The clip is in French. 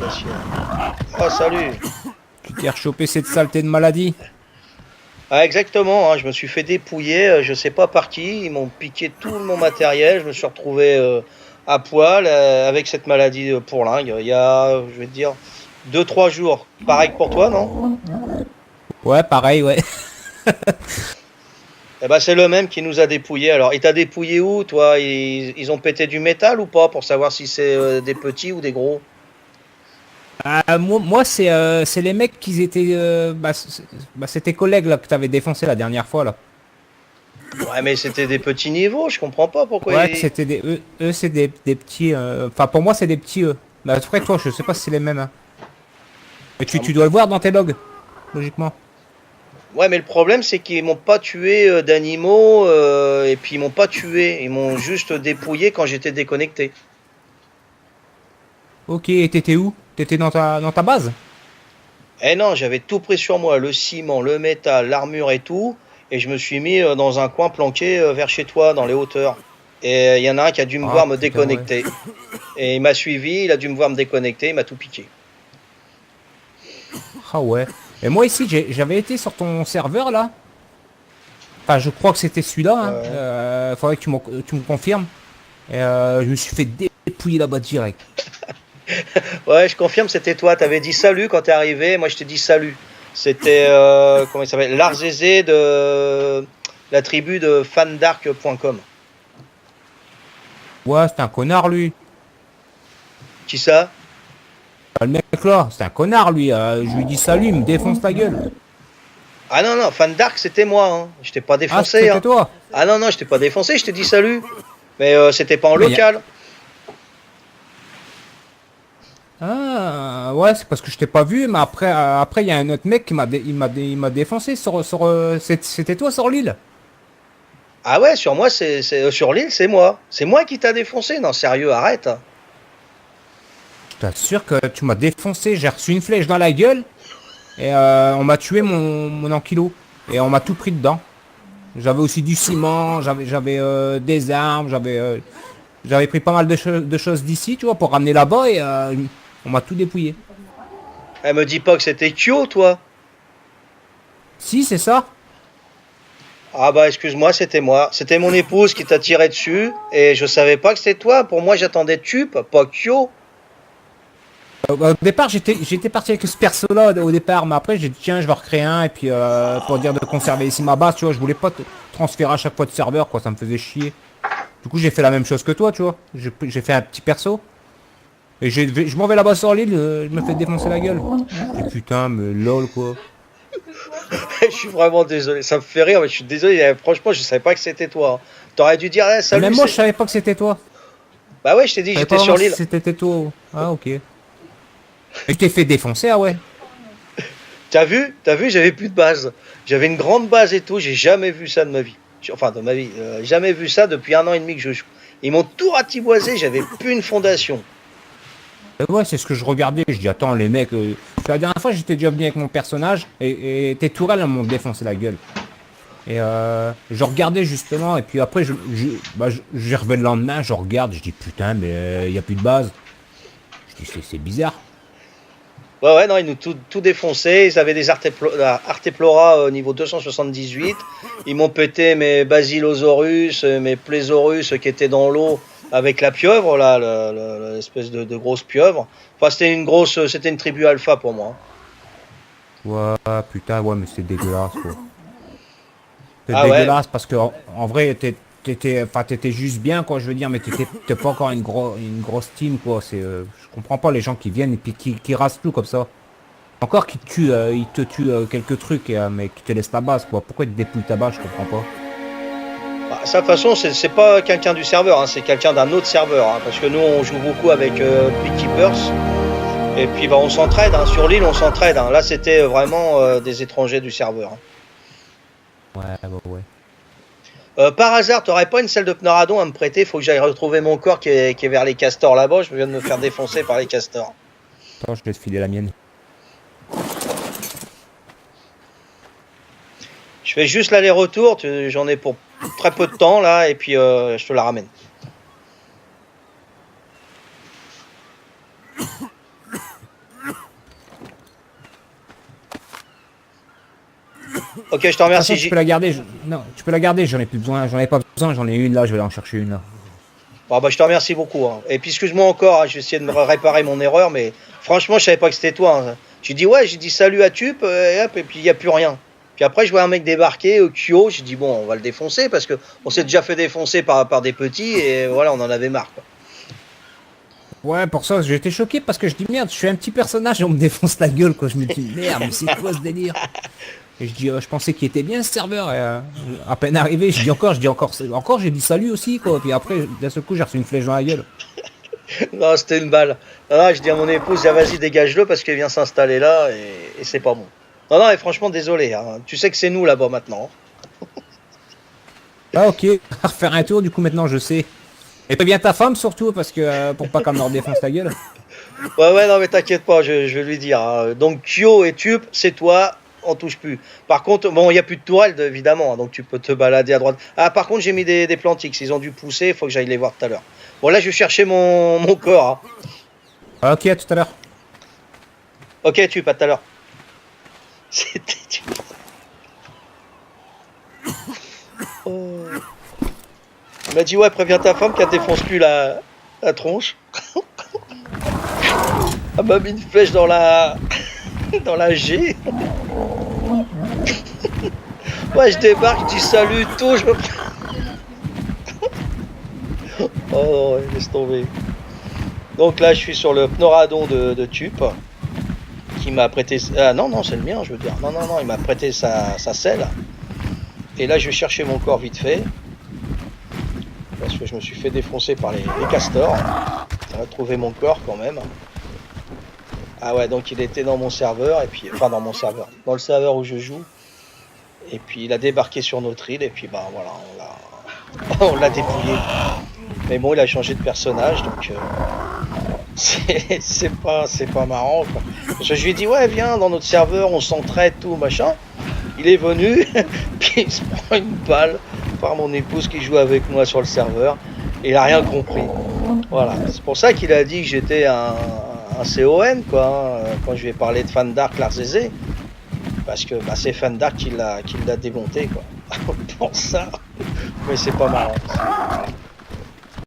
facile. Oh, salut. Tu t'es rechopé cette saleté de maladie? Ah, exactement, hein, je me suis fait dépouiller, je sais pas par qui. Ils m'ont piqué tout mon matériel. Je me suis retrouvé à poil avec cette maladie pourlingue. Il y a, je vais te dire, 2 3 jours. Pareil que pour toi, non? Ouais, pareil, ouais. Eh ben, c'est le même qui nous a dépouillés. Alors, il t'a dépouillé où, toi? Ils ont pété du métal ou pas pour savoir si c'est des petits ou des gros? Moi c'est les mecs qui étaient... c'est tes collègues là que t'avais défoncé la dernière fois là. Ouais, mais c'était des petits niveaux. Je comprends pas pourquoi Ouais, ils... c'était des... Eux c'est des petits... Enfin, pour moi, c'est des petits, eux. Bah, après, toi, je sais pas si c'est les mêmes, hein. Mais Ah, tu dois le voir dans tes logs, logiquement. ouais, mais le problème, c'est qu'ils m'ont pas tué d'animaux et puis ils m'ont pas tué. Ils m'ont juste dépouillé quand j'étais déconnecté. Ok, et t'étais où? T'étais dans ta base? Eh non, j'avais tout pris sur moi, le ciment, le métal, l'armure et tout, et je me suis mis dans un coin planqué vers chez toi, dans les hauteurs. Et il y en a un qui a dû me Ah, voir me putain, ouais. déconnecter. Et il m'a suivi, il a dû me voir me déconnecter, il m'a tout piqué. Ah ouais. Et moi ici, j'avais été sur ton serveur là. Enfin, je crois que c'était celui-là, hein. Ouais. Faudrait que tu me confirmes. Et je me suis fait dépouiller là-bas direct. Ouais, je confirme, c'était toi. T'avais dit salut quand t'es arrivé, moi je t'ai dit salut. C'était, comment il s'appelle? Larzézé de la tribu de fandark.com. Ouais, c'était un connard lui. Qui ça? Le mec là, c'est un connard lui. Je lui dis salut, il me défonce la gueule. Ah non, non, Fandark c'était moi, hein. Je t'ai pas Ah, défoncé, c'était hein. toi. Ah non, non, je t'ai pas défoncé, je t'ai dit salut. Mais c'était pas en Mais y a- local. Ah, ouais, c'est parce que je t'ai pas vu, mais après il y a un autre mec qui il m'a défoncé c'était toi sur l'île. Ah ouais, sur moi, sur l'île, c'est moi. C'est moi qui t'a défoncé. Non, sérieux, arrête. Je t'assure que tu m'as défoncé, j'ai reçu une flèche dans la gueule et on m'a tué mon ankilo et on m'a tout pris dedans. J'avais aussi du ciment, j'avais des armes, j'avais pris pas mal de choses d'ici, tu vois, pour ramener là-bas et on m'a tout dépouillé. Elle me dit pas que c'était Kyo, toi. Si, c'est ça. Ah bah excuse-moi, c'était moi. C'était mon épouse qui t'a tiré dessus et je savais pas que c'était toi. Pour moi, j'attendais Tup, pas Kyo. Au départ, j'étais parti avec ce perso-là au départ, mais après j'ai dit tiens, je vais recréer un et puis pour dire de conserver ici ma base, tu vois, je voulais pas transférer à chaque fois de serveur, quoi, ça me faisait chier. Du coup, j'ai fait la même chose que toi, tu vois. J'ai fait un petit perso et je m'en vais là-bas sur l'île, je me fais défoncer la gueule. Et putain, mais lol quoi. Je suis vraiment désolé. Ça me fait rire, mais je suis désolé. Franchement, je savais pas que c'était toi. T'aurais dû dire Et salut. même moi, je savais pas que c'était toi. Bah ouais, je t'ai dit, Je savais j'étais pas sur vraiment si l'île. c'était toi. Ah ok. Et je t'ai fait défoncer, ah ouais. T'as vu? T'as vu? J'avais plus de base. J'avais une grande base et tout. J'ai jamais vu ça de ma vie. Enfin, de ma vie. Jamais vu ça depuis 1 an et demi que je joue. Ils m'ont tout ratiboisé. J'avais plus une fondation. Ouais, c'est ce que je regardais. Je dis, attends, les mecs. La dernière fois, j'étais déjà venu avec mon personnage et tes tourelles elles m'ont défoncé la gueule. Et je regardais justement, et puis après, j'y reviens le lendemain, je regarde, je dis putain, mais il n'y a plus de base. Je dis, c'est bizarre. Ouais, ouais, non, ils nous tout défoncé. Ils avaient des Arteflora niveau 278. Ils m'ont pété mes Basilosaurus, mes Plésaurus qui étaient dans l'eau avec la pieuvre, là, l'espèce de grosse pieuvre. Enfin, c'était une tribu alpha pour moi. Ouais, putain, ouais, mais c'est dégueulasse, quoi. C'est Ah ouais, dégueulasse parce que en vrai, t'étais juste bien, quoi, je veux dire, mais t'es pas encore une grosse team, quoi. Je comprends pas les gens qui viennent et puis qui rasent tout comme ça. Encore ils te tuent quelques trucs, mais qui te laissent ta base, quoi. Pourquoi ils te dépouillent ta base, je comprends pas. bah, ça, de toute façon, c'est pas quelqu'un du serveur, hein, c'est quelqu'un d'un autre serveur. Hein, parce que nous, on joue beaucoup avec Beekeepers. Et puis, bah, on s'entraide. Hein, sur l'île, on s'entraide. Hein. Là, c'était vraiment des étrangers du serveur. Hein. Ouais, bah ouais. Par hasard, t'aurais pas une selle de pneuradon à me prêter? Faut que j'aille retrouver mon corps qui est vers les castors là-bas. Je viens de me faire défoncer par les castors. Attends, je vais te filer la mienne. Je fais juste l'aller-retour. J'en ai pour très peu de temps là. Et puis, je te la ramène. Ok, je te De toute remercie. façon, tu peux la garder. Non, tu peux la garder, j'en ai plus besoin, j'en ai pas besoin, j'en ai une là, je vais aller en chercher une là. Bon, bah, je te remercie beaucoup. Hein. Et puis excuse-moi encore, hein, je vais essayer de me réparer mon erreur, mais franchement, je savais pas que c'était toi. Hein. Tu dis ouais, j'ai dit salut à Tup, et hop, et puis il n'y a plus rien. Puis après, je vois un mec débarquer au Kyo, j'ai dit bon, on va le défoncer parce que on s'est déjà fait défoncer par des petits et voilà, on en avait marre. Quoi. Ouais, pour ça, j'étais choqué parce que je dis merde, je suis un petit personnage et on me défonce la gueule quoi. Je me dis merde, mais c'est quoi ce délire? Et je dis, je pensais qu'il était bien ce serveur. Et, à peine arrivé, je dis encore, j'ai dit salut aussi quoi. Puis après, d'un seul coup, j'ai reçu une flèche dans la gueule. Non, c'était une balle. Non, je dis à mon épouse, ah, vas-y, dégage-le parce qu'il vient s'installer là et c'est pas bon. Non, non, et franchement, désolé. Hein. Tu sais que c'est nous là-bas maintenant. Ah ok, refaire un tour, du coup maintenant je sais. Et préviens ta femme surtout parce que pour pas qu'elle me défonce la gueule. Ouais, non, mais t'inquiète pas, je vais lui dire. Hein. Donc, Kyo et Tup, c'est toi, on touche plus. Par contre, bon, il n'y a plus de tourelle, évidemment, hein, donc tu peux te balader à droite. Ah, par contre, j'ai mis des plantix, ils ont dû pousser, il faut que j'aille les voir tout à l'heure. Bon, là, je vais chercher mon corps. Hein. Ok, à tout à l'heure. Ok, Tup, à tout à l'heure. C'était Tup. Oh. Il m'a dit, ouais, préviens ta femme qu'elle défonce plus la tronche. Elle m'a mis une flèche dans la G. Ouais, je débarque, je dis salut, tout, je me... Oh non, laisse tomber. Donc là, je suis sur le pneuradon de Tup, qui m'a prêté... Ah non, c'est le mien, je veux dire. Non, il m'a prêté sa selle. Et là, je vais chercher mon corps vite fait. Parce que je me suis fait défoncer par les castors. J'ai retrouvé mon corps quand même. Ah ouais, donc il était dans mon serveur, et puis... Enfin, dans mon serveur. Dans le serveur où je joue. Et puis il a débarqué sur notre île, et puis bah voilà, on l'a dépouillé. Mais bon, il a changé de personnage, donc c'est pas marrant quoi. Parce que je lui ai dit ouais viens dans notre serveur, on s'entraide tout machin. Il est venu, puis il se prend une balle par mon épouse qui joue avec moi sur le serveur, et il a rien compris. Voilà, c'est pour ça qu'il a dit que j'étais un CON quoi, hein, quand je lui ai parlé de Fan Dark Larzézé. Parce que bah, c'est Fan Dark qui l'a démonté quoi. Pour ça. Mais c'est pas marrant.